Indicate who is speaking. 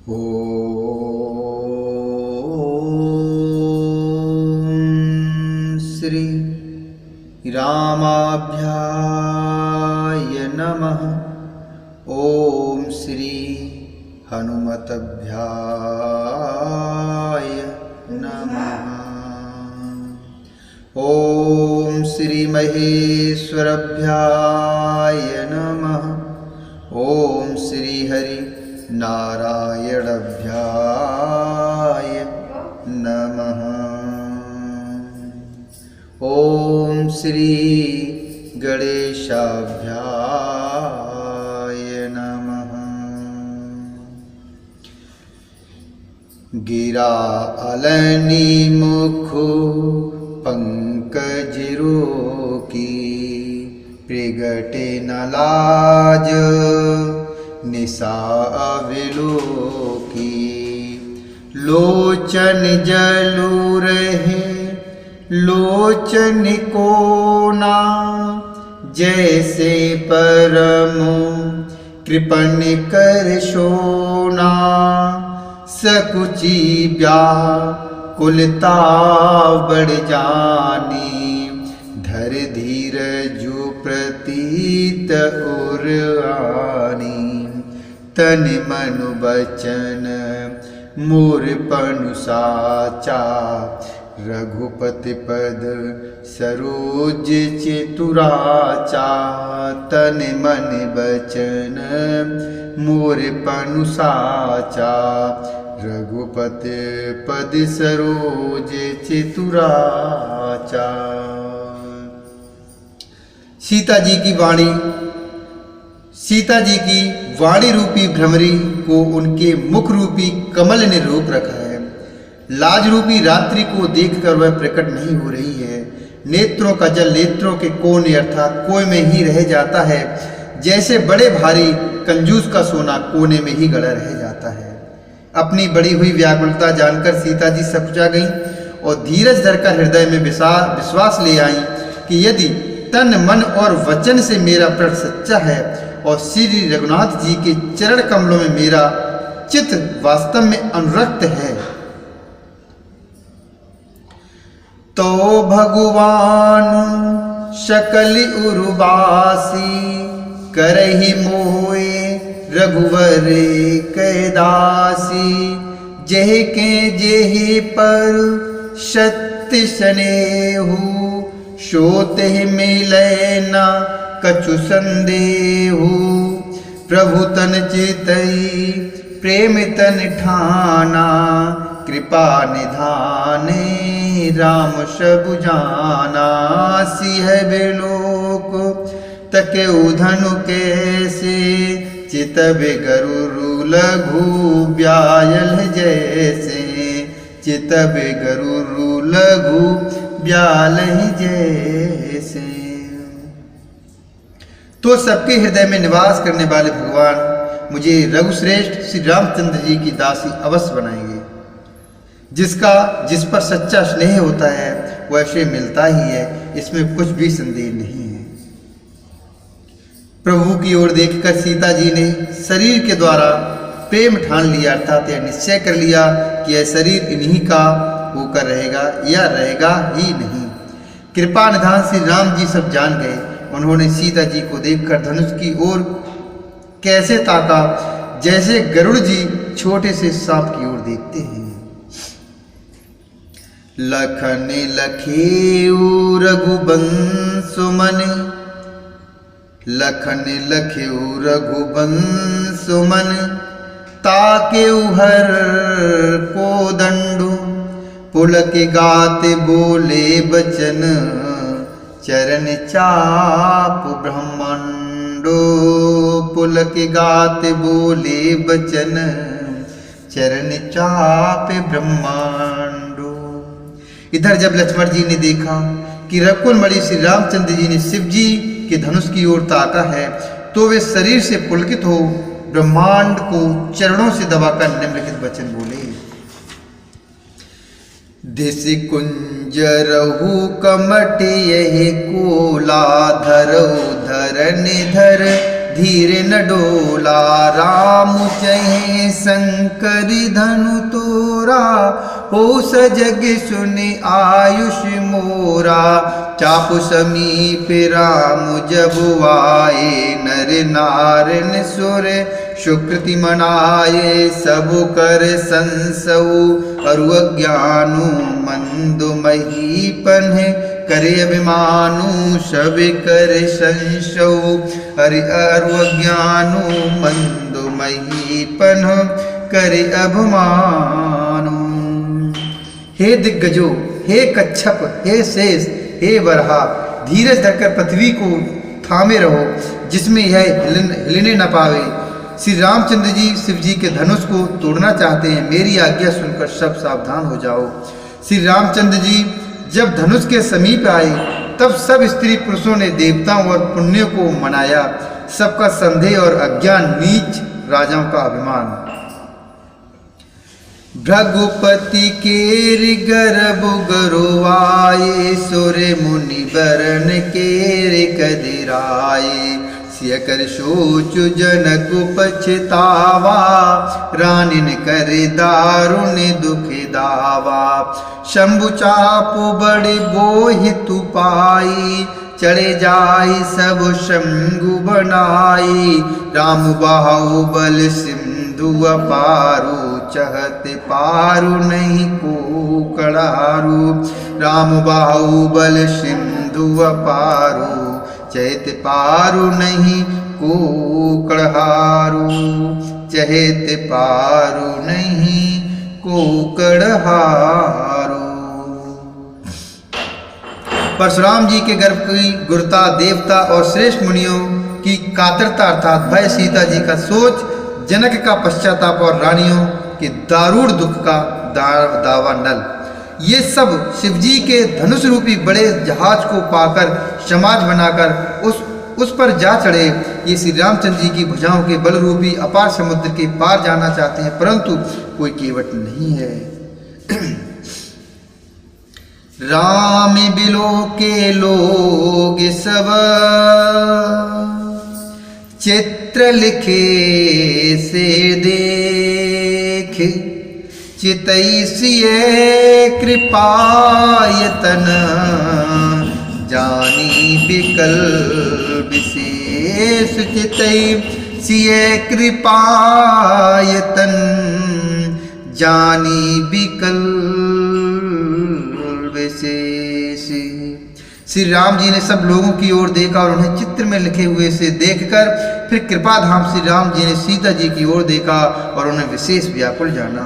Speaker 1: ॐ श्री रामाभ्याय नमः। ॐ श्री हनुमतभ्याय नमः। ॐ श्री महेश्वरभ्याय नमः। ॐ श्री हरि नारायणभ्याय नमः। ॐ श्री गणेशाभ्याय नमः। गिरा अलनी मुखु पंकज रोकी, प्रगटे न लाज निशा अविलोकी। लोचन जलू रहे लोचन कोना, जैसे परम कृपण कर शोना। सकुची व्याकुलता बढ़ जानी, धर धीर जो प्रतीत उर आनी। तन मन बचन मूर्पनु साचा, रघुपति पद सरोज चतुराचा। तन मन बचन मूर्पनु साचा, रघुपति पद सरोज चतुराचा। सीता जी की वाणी, सीता जी की वाणी रूपी भ्रमरी को उनके मुख रूपी कमल ने रोक रखा है। लाज रूपी रात्रि को देखकर वह प्रकट नहीं हो रही है। नेत्रों का जल नेत्रों के कोने अर्थात कोय में ही रह जाता है, जैसे बड़े भारी कंजूस का सोना कोने में ही गड़ा रह जाता है। अपनी बड़ी हुई व्याकुलता जानकर सीता जी सकुचा गईं और धीरज धरकर हृदय में विश्वास ले आईं कि यदि तन मन और वचन से मेरा प्रण सच्चा है और श्री रघुनाथ जी के चरण कमलों में मेरा चित्त वास्तव में अनुरक्त है, तो भगवान शकल उर्वासी करहि मोए रघुवर कैदासी। जेह के जेह पर सत्य स्नेहु, सोते मिले न कछु संदेहु। प्रभु तन चितई प्रेम तन ठाना, कृपा निधाने राम सबु जाना। सिंह बिलोक तके उधनु कैसे, चितब गरुरु लघु ब्यायल जैसे। चितब गरुरु लघु ब्याल जैसे। तो सबके हृदय में निवास करने वाले भगवान मुझे रघुश्रेष्ठ श्री रामचंद्र जी की दासी अवश्य बनाएंगे। जिस पर सच्चा स्नेह होता है वह अवश्य मिलता ही है, इसमें कुछ भी संदेह नहीं है। प्रभु की ओर देखकर सीता जी ने शरीर के द्वारा प्रेम ठान लिया, अर्थात यह निश्चय कर लिया कि यह शरीर इन्हीं का होकर रहेगा या रहेगा ही नहीं। कृपा निधान श्री राम जी सब जान गए। उन्होंने सीता जी को देखकर धनुष की ओर कैसे ताका, जैसे गरुड़ जी छोटे से सांप की ओर देखते हैं। लखन लखेऊ रघुबंसु मन, लखन लखेऊ रघुबंसु मन। ताकेऊ हर को दंडु, पुलक गाते बोले बचन। चरण चाप ब्रह्मांडो, पुलक गाते बोले बचन। चरण चाप ब्रह्मांडो। इधर जब लक्ष्मण जी ने देखा कि रकुलमणि श्री रामचंद्र जी ने शिव जी के धनुष की ओर ताका है, तो वे शरीर से पुलकित हो ब्रह्मांड को चरणों से दबाकर निम्नलिखित वचन बोले। दिस कुंजरहु कमट यही कोला, धरऊ धरन धर धीर न डोला। राम चहे शंकर धनु तोरा, हो सजग सुनि आयुष मोरा। चापु समीप राम जब आए, नर नारन सुर सुकृति मनाए। सब कर संसौ अरु अज्ञानु, मंदु महीपन करे अभिमानु। सब कर संशौ हरि अरु अज्ञानु, मंदु महीपन करे अभिमानु। हे दिग्गजो, हे कच्छप, हे शेष, हे वराह, धीरज धरकर पृथ्वी को थामे रहो, जिसमें यह हिलने न पावे। श्री रामचंद्र जी शिव जी के धनुष को तोड़ना चाहते हैं, मेरी आज्ञा सुनकर सब सावधान हो जाओ। श्री रामचंद्र जी जब धनुष के समीप आए, तब सब स्त्री पुरुषों ने देवताओं और पुण्य को मनाया। सबका संदेह और अज्ञान, नीच राजाओं का अभिमान। भृगुपति केर गर्भ गरुआए, सुर मुनि बरन केर कदिराए। सिय कर सोचु जनक पछतावा, रानिन कर दारुण दुख दावा। शंभु चापु बड़े बोहितु पाई, चढ़े जाई सब शंभु बनाई। राम बाहुबल सिंधु अपारू, चहत पारु नहीं को कड़ारू। राम बाहुबल सिंधु अपारू, चहत पारु नहीं को कड़हारू। चहत पारु नहीं को कड़हारू। परशुराम जी के गर्भ की गुरुता, देवता और श्रेष्ठ मुनियों की कातरता अर्थात भय, सीता जी का सोच, जनक का पश्चाताप और रानियों के दारुण दुख का दावा नल, ये सब शिवजी के धनुष रूपी बड़े जहाज को पाकर, समाज बनाकर उस पर जा चढ़े। ये श्री रामचंद्र जी की भुजाओं के बल रूपी अपार समुद्र के पार जाना चाहते हैं, परंतु कोई केवट नहीं है। राम बिलो के लोग सब, चित्र लिखे से देख। चितैसिए कृपायतन, जानी बिकल विशेष। चितैसिए कृपायतन, जानी बिकल विशेष। श्री राम जी ने सब लोगों की ओर देखा और उन्हें चित्र में लिखे हुए से देखकर फिर कृपाधाम श्री राम जी ने सीता जी की ओर देखा और उन्हें विशेष व्याकुल जाना।